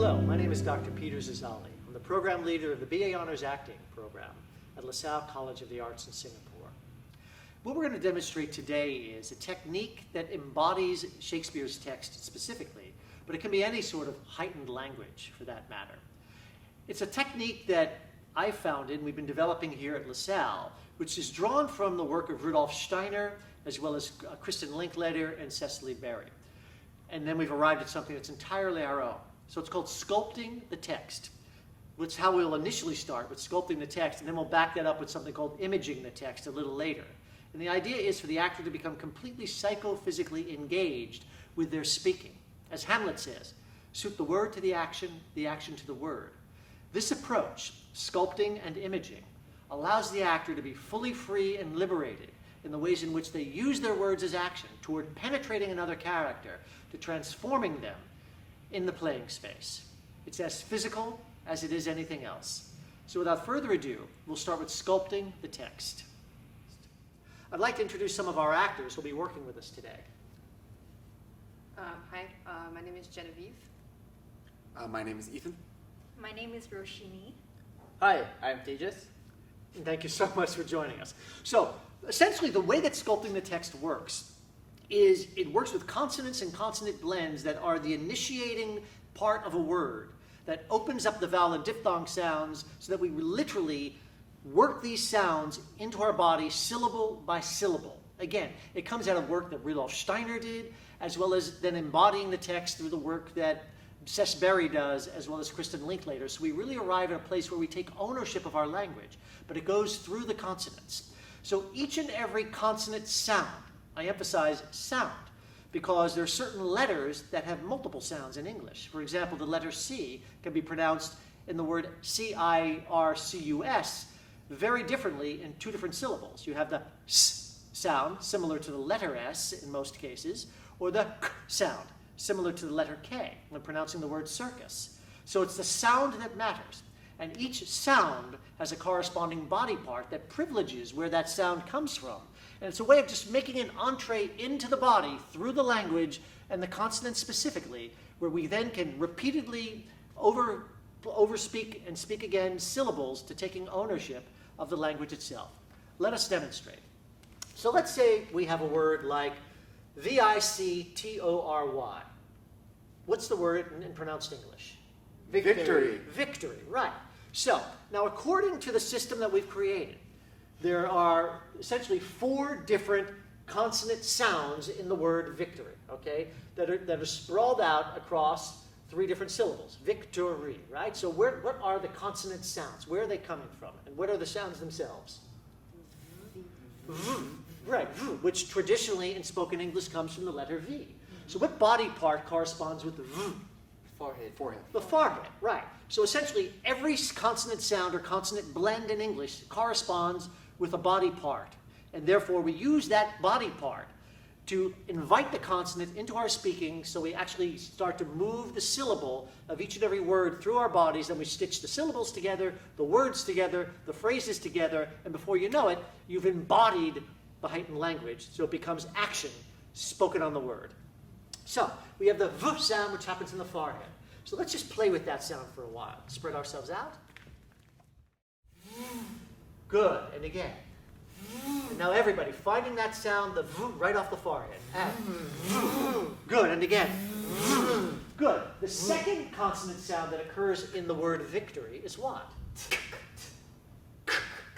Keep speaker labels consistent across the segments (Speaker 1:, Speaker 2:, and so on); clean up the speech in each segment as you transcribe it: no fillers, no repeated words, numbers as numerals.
Speaker 1: Hello, my name is Dr. Peter LASALLE. I'm the program leader of the BA Honors Acting program at LaSalle College of the Arts in Singapore. What we're going to demonstrate today is a technique that embodies Shakespeare's text specifically, but it can be any sort of heightened language for that matter. It's a technique that I founded and we've been developing here at LaSalle, which is drawn from the work of Rudolf Steiner, as well as Kristen Linklater and Cecily Berry. And then we've arrived at something that's entirely our own. So it's called sculpting the text. That's how we'll initially start, with sculpting the text, and then we'll back that up with something called imaging the text a little later. And the idea is for the actor to become completely psychophysically engaged with their speaking. As Hamlet says, suit the word to the action to the word. This approach, sculpting and imaging, allows the actor to be fully free and liberated in the ways in which they use their words as action toward penetrating another character, to transforming them in the playing space. It's as physical as it is anything else. So without further ado, we'll start with sculpting the text. I'd like to introduce some of our actors who will be working with us today.
Speaker 2: Hi, my name is Genevieve.
Speaker 3: My name is Ethan.
Speaker 4: My name is Roshini.
Speaker 5: Hi, I'm Tejas.
Speaker 1: And thank you so much for joining us. So essentially the way that sculpting the text works is it works with consonants and consonant blends that are the initiating part of a word that opens up the vowel and diphthong sounds so that we literally work these sounds into our body syllable by syllable. Again, it comes out of work that Rudolf Steiner did, as well as then embodying the text through the work that Cec Berry does, as well as Kristen Linklater. So we really arrive at a place where we take ownership of our language, but it goes through the consonants. So each and every consonant sound, I emphasize sound, because there are certain letters that have multiple sounds in English. For example, the letter C can be pronounced in the word C-I-R-C-U-S very differently in two different syllables. You have the S sound, similar to the letter S in most cases, or the K sound, similar to the letter K when pronouncing the word circus. So it's the sound that matters. And each sound has a corresponding body part that privileges where that sound comes from. And it's a way of just making an entree into the body through the language and the consonants specifically, where we then can repeatedly overspeak and speak again syllables to taking ownership of the language itself. Let us demonstrate. So let's say we have a word like V-I-C-T-O-R-Y. What's the word in pronounced English?
Speaker 3: Victory.
Speaker 1: Victory, right. So, now according to the system that we've created, there are essentially 4 different consonant sounds in the word victory, okay, that are sprawled out across 3 different syllables. Victory, right? So what are the consonant sounds? Where are they coming from? And what are the sounds themselves? Right, which traditionally in spoken English comes from the letter V. So what body part corresponds with the V?
Speaker 5: Forehead.
Speaker 1: The forehead, right. So essentially, every consonant sound or consonant blend in English corresponds with a body part. And therefore, we use that body part to invite the consonant into our speaking, so we actually start to move the syllable of each and every word through our bodies, and we stitch the syllables together, the words together, the phrases together, and before you know it, you've embodied the heightened language, so it becomes action spoken on the word. So, we have the V sound, which happens in the forehead. So let's just play with that sound for a while. Spread ourselves out. Good, and again. And now everybody, finding that sound, the V right off the forehead. And good, and again. Good. The second consonant sound that occurs in the word victory is what?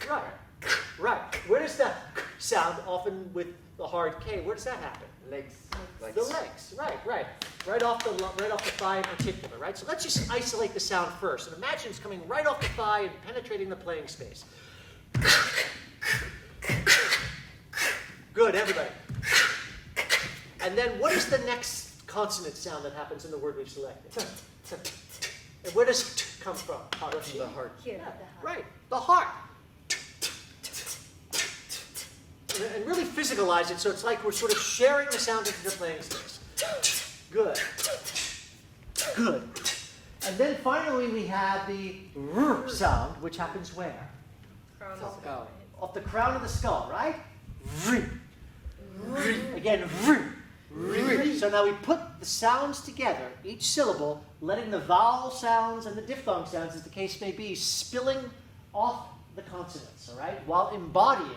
Speaker 1: Right. Right. Where does that sound, often with the hard K, where does that happen?
Speaker 5: Legs.
Speaker 1: The legs, right. Right off the thigh in particular, right? So let's just isolate the sound first. And imagine it's coming right off the thigh and penetrating the playing space. Good, everybody. And then what is the next consonant sound that happens in the word we've selected? And where does it come from?
Speaker 5: The heart.
Speaker 4: Here,
Speaker 1: Yeah,
Speaker 4: the heart.
Speaker 1: right, the heart. And really physicalize it so it's like we're sort of sharing the sound into the playing space. Good. Good. And then finally we have the R sound, which happens where?
Speaker 2: Crown of
Speaker 1: Off the crown of the skull, right? V. Again, V. So now we put the sounds together, each syllable, letting the vowel sounds and the diphthong sounds, as the case may be, spilling off the consonants, all right, while embodying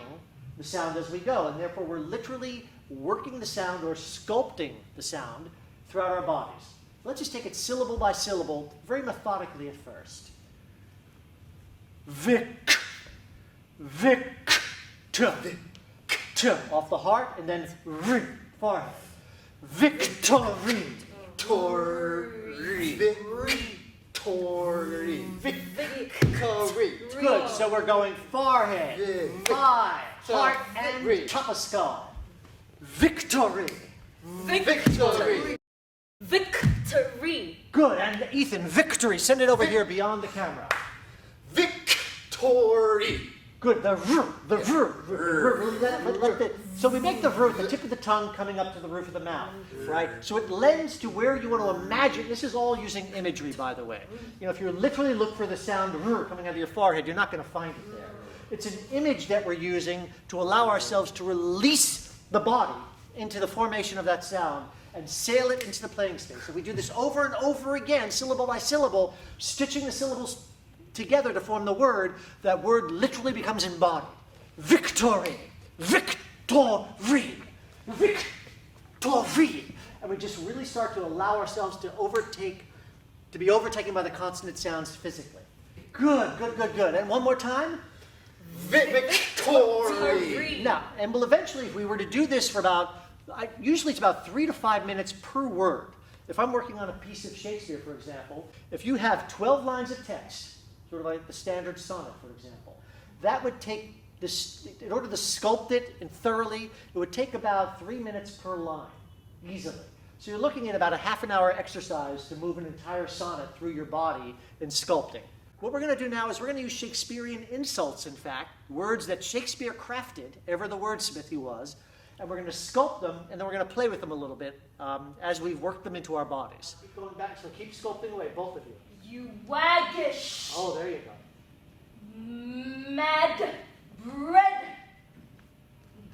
Speaker 1: the sound as we go. And therefore, we're literally working the sound or sculpting the sound throughout our bodies. Let's just take it syllable by syllable, very methodically at first. Vic, Vic, t, off the heart, and then ri, forehead. Victory,
Speaker 3: Victory.
Speaker 1: Good, so we're going forehead, eye, heart, and
Speaker 5: Victory.
Speaker 1: top of skull. Victory.
Speaker 3: Victory.
Speaker 4: Victory.
Speaker 1: Good, and Ethan, victory. Send it over here beyond the camera.
Speaker 3: Victory.
Speaker 1: Good, the so we make the r at the tip of the tongue coming up to the roof of the mouth, right? So it lends to where you want to imagine. This is all using imagery, by the way. You know, if you literally look for the sound r coming out of your forehead, you're not going to find it there. It's an image that we're using to allow ourselves to release the body into the formation of that sound and sail it into the playing space. So we do this over and over again, syllable by syllable, stitching the syllables together to form the word. That word literally becomes embodied. Victory, victory, victory. And we just really start to allow ourselves to be overtaken by the consonant sounds physically. Good. And one more time.
Speaker 3: Victory.
Speaker 1: Now, and we'll eventually, if we were to do this for usually it's about 3 to 5 minutes per word. If I'm working on a piece of Shakespeare, for example, if you have 12 lines of text, sort of like the standard sonnet, for example, that would take this, in order to sculpt it and thoroughly, it would take about 3 minutes per line, easily. So you're looking at about a half an hour exercise to move an entire sonnet through your body in sculpting. What we're going to do now is we're going to use Shakespearean insults, in fact, words that Shakespeare crafted, ever the wordsmith he was, and we're going to sculpt them, and then we're going to play with them a little bit as we've worked them into our bodies. Keep going back, so keep sculpting away, both of you.
Speaker 4: You waggish.
Speaker 1: Oh, there you go.
Speaker 4: Mad bread.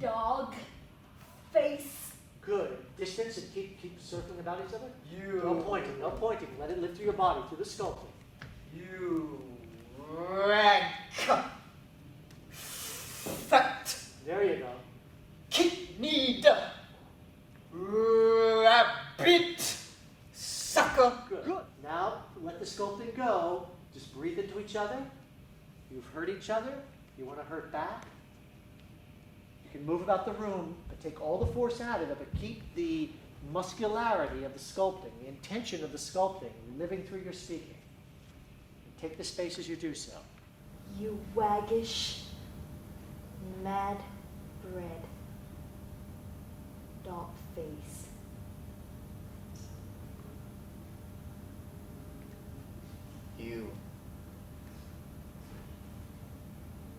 Speaker 4: Dog face.
Speaker 1: Good. Distance and keep circling about each other. No pointing. Let it live through your body, through the sculpting.
Speaker 5: You rank fat
Speaker 1: There you go.
Speaker 5: kidneyed rabbit sucker.
Speaker 1: Good. Now, let the sculpting go. Just breathe into each other. You've hurt each other. You want to hurt back. You can move about the room, but take all the force out of it, but keep the muscularity of the sculpting, the intention of the sculpting, living through your speaking. Take the space as you do so.
Speaker 4: You waggish. Mad bread. Dog face.
Speaker 5: You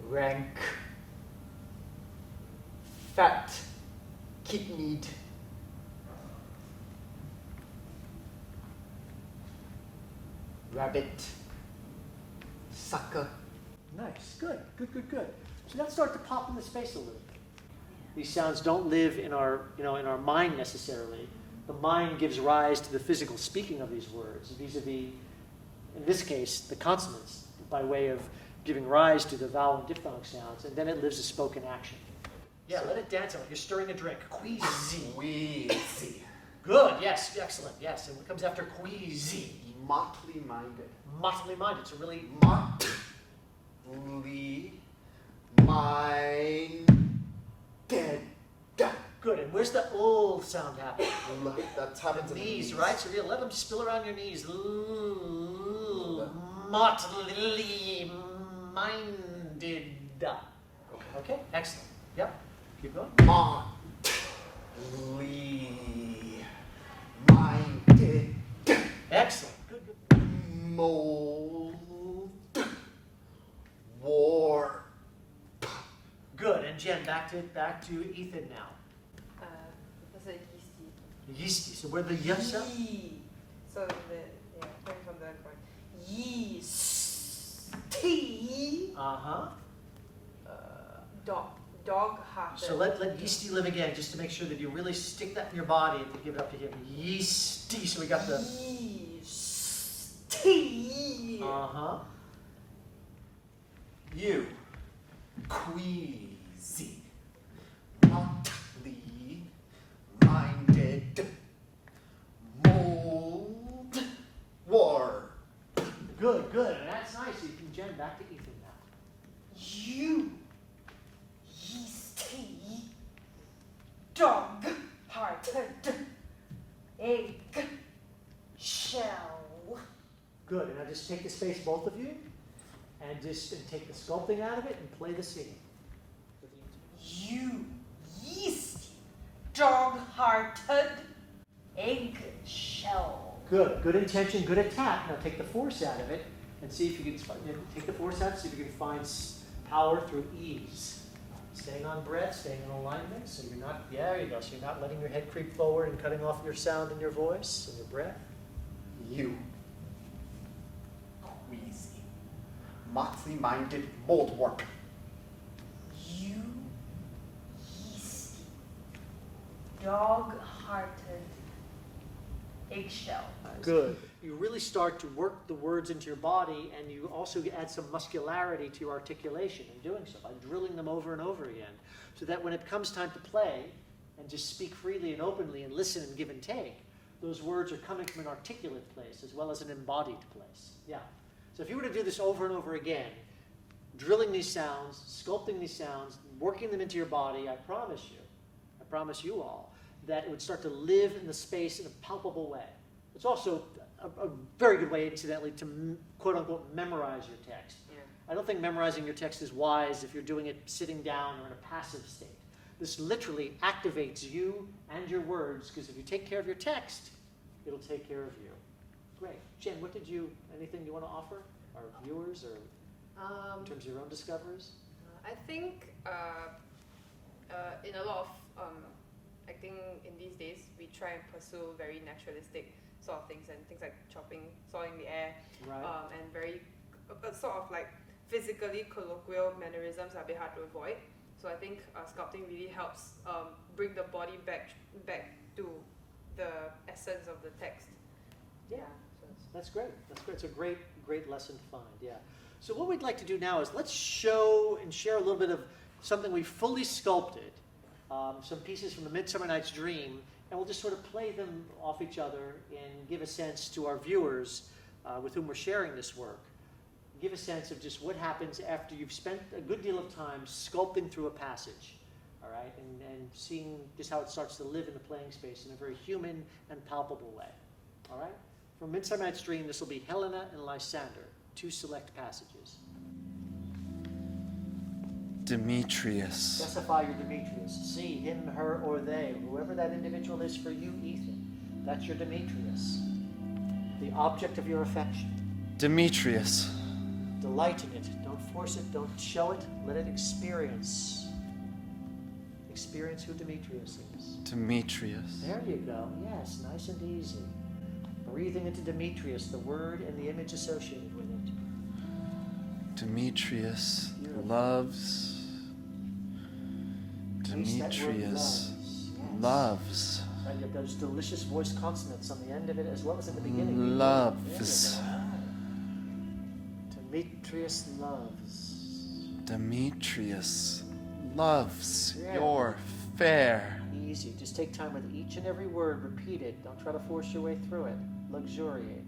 Speaker 5: rank fat kidneyed rabbit sucker.
Speaker 1: Nice. Good. So let's start to pop in the space a little bit. These sounds don't live in our mind necessarily. The mind gives rise to the physical speaking of these words, vis-a-vis, in this case, the consonants, by way of giving rise to the vowel and diphthong sounds, and then it lives as spoken action. Yeah, let it dance out like you're stirring a drink. Queasy.
Speaker 3: Wheezy.
Speaker 1: Good, yes, excellent, yes. And what comes after queasy?
Speaker 3: Motley minded.
Speaker 1: Motley minded, so really,
Speaker 3: Motley minded.
Speaker 1: good. And where's the ul sound happen?
Speaker 3: That's happens in the
Speaker 1: Knees, right? So let them spill around your knees. Motley minded. Okay, excellent. Yep, keep going.
Speaker 3: Motley minded.
Speaker 1: Excellent. Good.
Speaker 3: Mold. War.
Speaker 1: Good. And Jen, back to Ethan now.
Speaker 2: That's a yeasty.
Speaker 1: Yeasty. So where the yes sound?
Speaker 2: Yee. So coming from the corner. Yeast.
Speaker 1: Uh-huh.
Speaker 2: Dog Dog-hearted.
Speaker 1: So let yeasty live again, just to make sure that you really stick that in your body and give it up to him. Yeasty. So we got the.
Speaker 2: Yeasty.
Speaker 1: Uh-huh.
Speaker 3: You. Queasy. Motley. Minded. Mold. War.
Speaker 1: Good, good. And that's nice. You can Jen back to Ethan now.
Speaker 2: You. Yeasty. Dog-hearted. Egg. Shell.
Speaker 1: Good. And now just take the space, both of you, and just take the sculpting out of it and play the scene.
Speaker 2: You. Yeasty. Dog-hearted. Egg. Shell.
Speaker 1: Good. Good intention, good attack. Now take the force out of it and see if you can take the force out, see if you can find power through ease. Staying on breath, staying in alignment, so you're not, there you go, so you're not letting your head creep forward and cutting off your sound and your voice and your breath.
Speaker 3: You. Queasy. Motley minded moldwork.
Speaker 2: You. Yeasty. Dog-hearted. Eggshell.
Speaker 1: Good. You really start to work the words into your body, and you also add some muscularity to your articulation in doing so by drilling them over and over again, so that when it comes time to play and just speak freely and openly and listen and give and take, those words are coming from an articulate place as well as an embodied place. Yeah. So if you were to do this over and over again, drilling these sounds, sculpting these sounds, working them into your body, I promise you all, that it would start to live in the space in a palpable way. It's also a very good way, incidentally, to quote-unquote memorize your text.
Speaker 2: Yeah.
Speaker 1: I don't think memorizing your text is wise if you're doing it sitting down or in a passive state. This literally activates you and your words, because if you take care of your text, it'll take care of you. Great. Jen, anything you want to offer our viewers, or in terms of your own discoveries?
Speaker 2: I think in a lot of acting in these days, we try and pursue very naturalistic sort of things, and things like chopping, sawing the air,
Speaker 1: Right.
Speaker 2: and very sort of like physically colloquial mannerisms are a bit hard to avoid. So I think sculpting really helps bring the body back to the essence of the text.
Speaker 1: Yeah, that's great. That's great. It's a great lesson to find. Yeah. So what we'd like to do now is let's show and share a little bit of something we fully sculpted, some pieces from A Midsummer Night's Dream, and we'll just sort of play them off each other and give a sense to our viewers with whom we're sharing this work. Give a sense of just what happens after you've spent a good deal of time sculpting through a passage, all right, and seeing just how it starts to live in the playing space in a very human and palpable way, all right? From Midsummer Night's Dream, this will be Helena and Lysander, 2 select passages.
Speaker 5: Demetrius.
Speaker 1: Specify your Demetrius. See, him, her, or they, whoever that individual is for you, Ethan. That's your Demetrius, the object of your affection.
Speaker 5: Demetrius.
Speaker 1: Delight in it. Don't force it. Don't show it. Let it experience. Experience who Demetrius is.
Speaker 5: Demetrius.
Speaker 1: There you go. Yes, nice and easy. Breathing into Demetrius, the word and the image associated with it.
Speaker 5: Demetrius
Speaker 1: Beautiful.
Speaker 5: loves.
Speaker 1: Taste that word
Speaker 5: Demetrius
Speaker 1: loves. Yes.
Speaker 5: loves.
Speaker 1: Right, you have those delicious voiced consonants on the end of it as well as in the beginning.
Speaker 5: Loves.
Speaker 1: There you go. Demetrius loves.
Speaker 5: Demetrius loves
Speaker 1: Yeah.
Speaker 5: your fair.
Speaker 1: Easy. Just take time with each and every word. Repeat it. Don't try to force your way through it. Luxuriate.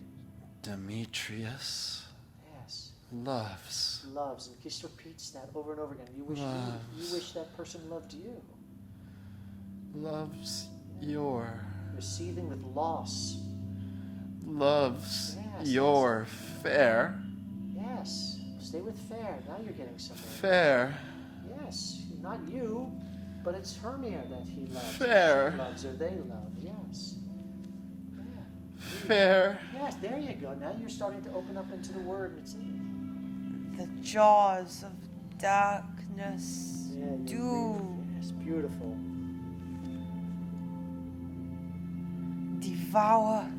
Speaker 5: Demetrius
Speaker 1: Yes.
Speaker 5: loves.
Speaker 1: Loves. And just repeats that over and over again. You
Speaker 5: Loves.
Speaker 1: wish that person loved you.
Speaker 5: Loves your.
Speaker 1: You're seething with loss.
Speaker 5: Loves
Speaker 1: Yes,
Speaker 5: your fair.
Speaker 1: Yes. Stay with fair. Now you're getting somewhere.
Speaker 5: Fair.
Speaker 1: Yes. Not you, but it's Hermia that he loves.
Speaker 5: Fair.
Speaker 1: She loves or they love. Yes. Yeah.
Speaker 5: Fair.
Speaker 1: Yes, there you go. Now you're starting to open up into the word and it's in
Speaker 6: The jaws of darkness
Speaker 1: it. Yeah, you
Speaker 6: do
Speaker 1: breathe. Yes, beautiful.
Speaker 6: devour,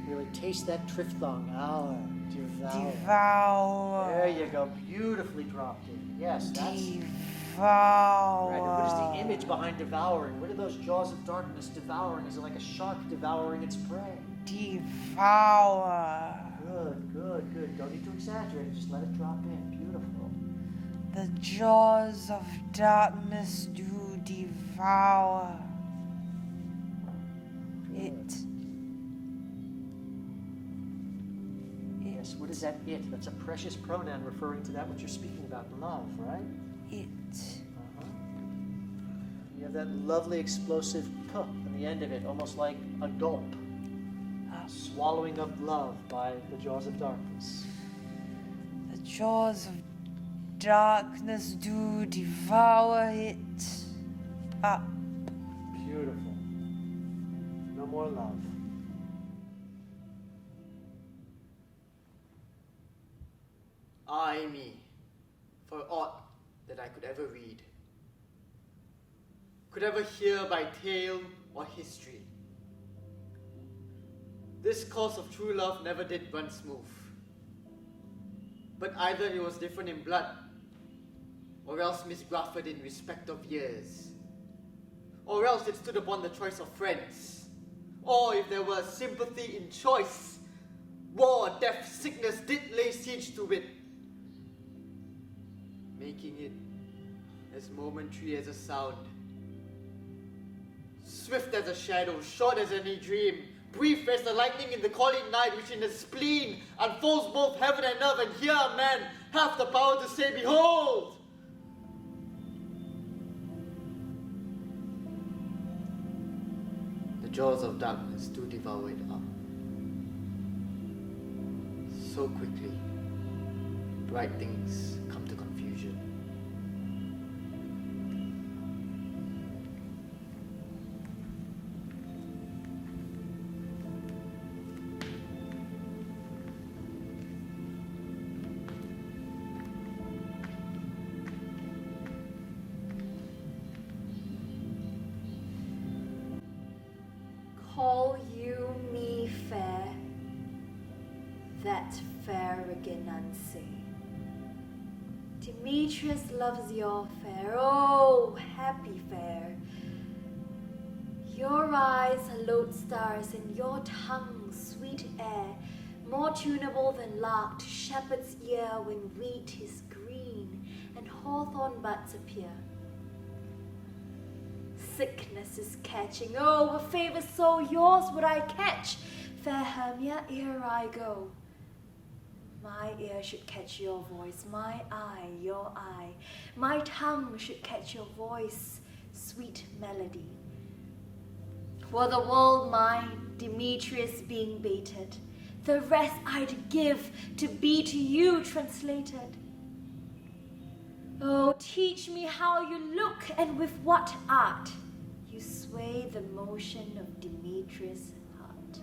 Speaker 1: Really taste that triphthong. Hour. Devour.
Speaker 6: devour,
Speaker 1: There you go. Beautifully dropped in. Yes, that's
Speaker 6: devour.
Speaker 1: Right, and what is the image behind devouring? What are those jaws of darkness devouring? Is it like a shark devouring its prey?
Speaker 6: Devour.
Speaker 1: Good, good, good. Don't need to exaggerate it, just let it drop in. Beautiful.
Speaker 6: The jaws of darkness do devour it.
Speaker 1: Yes, what is that it? That's a precious pronoun referring to that which you're speaking about, love, right?
Speaker 6: It.
Speaker 1: Uh-huh. You have that lovely explosive p on the end of it, almost like a gulp. Swallowing up love by the jaws of darkness.
Speaker 6: The jaws of darkness do devour it up.
Speaker 1: Beautiful. No more love.
Speaker 7: Ay me, for aught that I could ever read, could ever hear by tale or history. This course of true love never did run smooth. But either it was different in blood, or else misgrafted in respect of years, or else it stood upon the choice of friends, or if there were sympathy in choice, war, death, sickness did lay siege to it, making it as momentary as a sound, swift as a shadow, short as any dream, brief as the lightning in the calling night, which in the spleen unfolds both heaven and earth, and here man hath the power to say, behold! The jaws of darkness do devour it up. So quickly, bright things come to confusion.
Speaker 4: Call you me fair, that fair again unsay. Demetrius loves your fair, oh happy fair. Your eyes are lodestars, and your tongue sweet air, more tunable than lark to shepherd's ear when wheat is green and hawthorn buds appear. Sickness is catching, oh, a favor so yours would I catch, fair Hermia, ere I go. My ear should catch your voice, my eye, your eye. My tongue should catch your voice, sweet melody. Were the world mine, Demetrius being baited, the rest I'd give to be to you translated. Oh, teach me how you look and with what art you sway the motion of Demetrius' heart.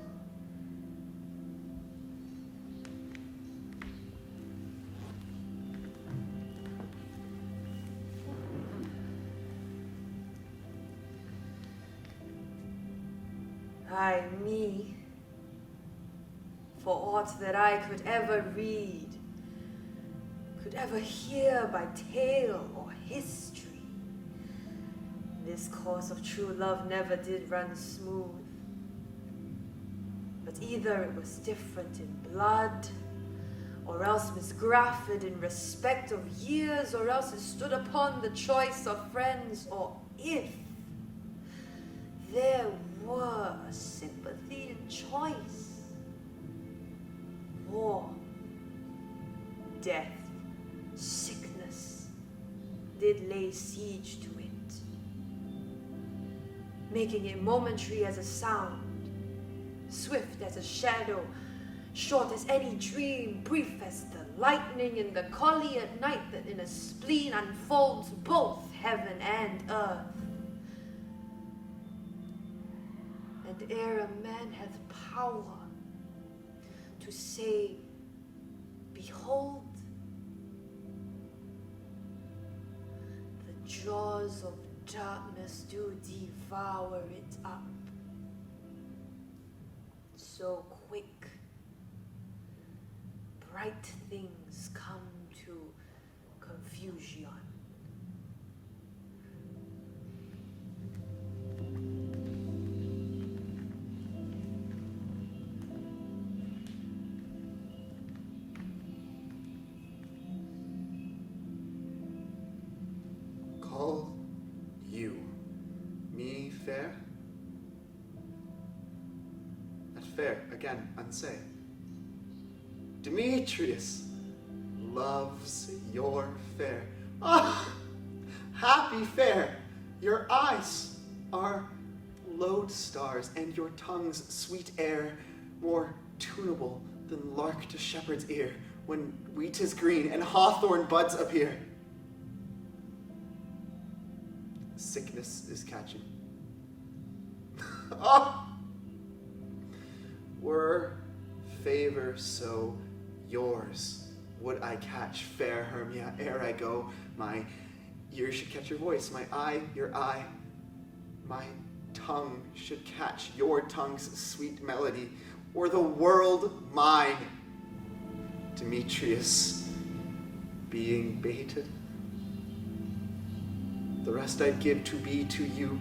Speaker 2: Ay me, for aught that I could ever read, could ever hear by tale or history, this course of true love never did run smooth. But either it was different in blood, or else misgrafted in respect of years, or else it stood upon the choice of friends, or if there were sympathy in choice, war, death, sickness did lay siege to it, making it momentary as a sound, swift as a shadow, short as any dream, brief as the lightning in the collie at night that in a spleen unfolds both heaven and earth. And ere a man hath power to say, behold, the jaws of darkness do devour it up. So quick, bright things come to confusion.
Speaker 3: you. Me fair? At fair, again, unsay. Demetrius loves your fair. Ah, happy fair! Your eyes are lodestars, and your tongue's sweet air more tunable than lark to shepherd's ear when wheat is green and hawthorn buds appear. Sickness is catching. Oh! Were favor so yours, would I catch fair Hermia ere I go. My ear should catch your voice, my eye your eye. My tongue should catch your tongue's sweet melody, or the world mine. Demetrius being baited, the rest I'd give to be to you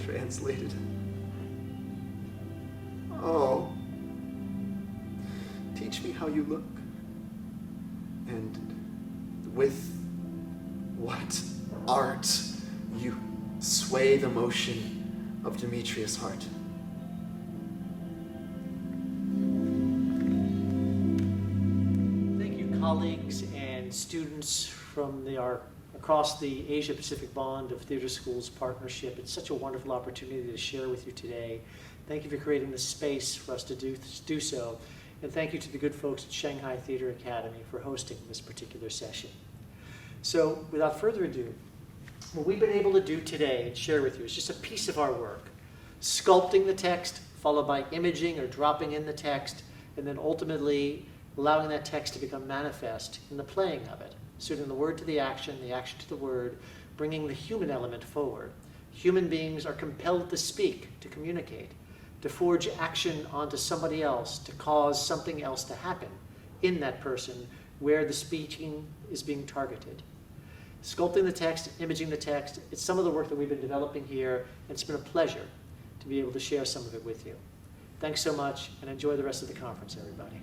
Speaker 3: translated. Oh, teach me how you look, and with what art you sway the motion of Demetrius' heart.
Speaker 1: Thank you, colleagues and students from across the Asia-Pacific Bond of Theater Schools partnership. It's such a wonderful opportunity to share with you today. Thank you for creating the space for us to do so. And thank you to the good folks at Shanghai Theater Academy for hosting this particular session. So without further ado, what we've been able to do today and share with you is just a piece of our work. Sculpting the text, followed by imaging or dropping in the text, and then ultimately allowing that text to become manifest in the playing of it. Suiting the word to the action to the word, bringing the human element forward. Human beings are compelled to speak, to communicate, to forge action onto somebody else, to cause something else to happen in that person where the speaking is being targeted. Sculpting the text, imaging the text, it's some of the work that we've been developing here, and it's been a pleasure to be able to share some of it with you. Thanks so much, and enjoy the rest of the conference, everybody.